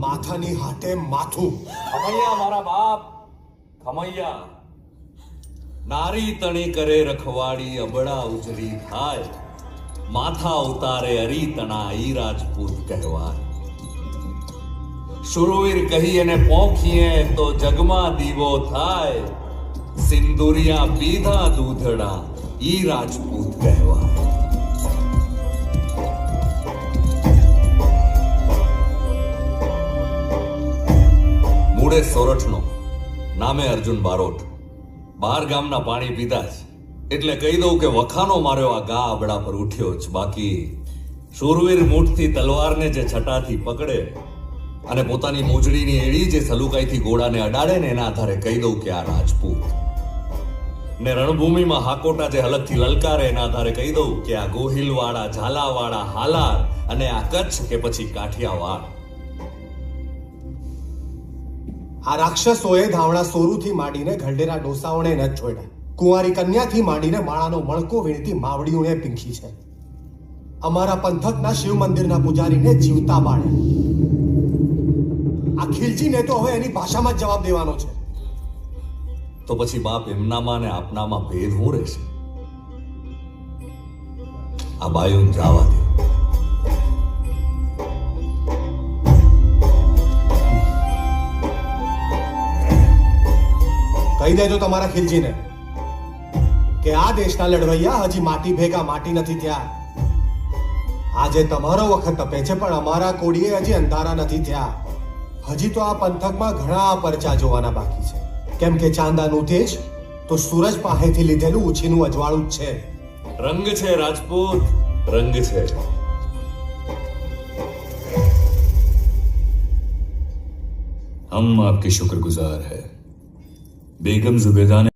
માથાની હાટે માથું. ખમૈયા મારા બાપ, ખમૈયા. નારી તણી કરે રખવાડી, અબળા ઉજરી થાય. માથા ઉતારે અરી તણા, ઈ રાજપૂત કહેવાય. શુરવીર કહી અને પોખીએ તો જગમાં દીવો થાય. સિંદુરિયા પીધા દૂધડા, ઈ રાજપૂત કહેવાય. મૂળે સોરઠનો, નામે અર્જુન બારોટ. 12 ગામના પાણી પીધા જ, એટલે કહી દઉં કે વખાનો માર્યો આ ગા આબડા પર ઉઠ્યો જ. બાકી શૂરવીર મૂઠથી તલવારને જે છટાથી પકડે અને પોતાની મોજડીની એડી જે સલુકાઈથી ઘોડાને અડાડે ને, એના આધારે કહી દઉં કે આ રાજપૂત. ને રણભૂમિમાં હાકોટા જે હલકથી લલકારે, એના આધારે કહી દઉં કે આ ગોહિલવાળા, ઝાલાવાળા, હાલાર અને આ કચ્છ કે પછી કાઠિયાવાડ. આ રાક્ષસોએ ધાવણા સોરુથી માંડીને ઘરડેરા ડોસાઓને ન છોડ્યા. કુંવારી કન્યાથી માંડીને માળાનો મણકો વીણતી માવડીઓને પીંખી છે. અમારા પંથકના શિવ મંદિરના પૂજારીને જીવતા બાળ્યા. આ ખીલજીને તો હવે એની ભાષામાં જ જવાબ દેવાનો છે. તો પછી બાપ એમનામાં ને આપનામાં ભેદ હું રહેશે? આ બાયું જવા દે. કહી દેજો તમારા ખીલજીને કે આ દેશના લડવૈયા હજી માટી ભેગા માટી નથી થયા. આજે તમારો વખત તપે છે, પણ અમારા કોડીએ હજી અંધારા નથી થયા. હજી તો આ પંથકમાં ઘણા પરચા જોવાના બાકી છે. કેમ કે ચાંદાનું તેજ તો સૂરજ પાસેથી લીધેલું ઉછીનું અજવાળું જ છે. રંગ છે રાજપૂત, રંગ છે. हम आपके शुक्रगुजार है. बेगम जुबेदा ने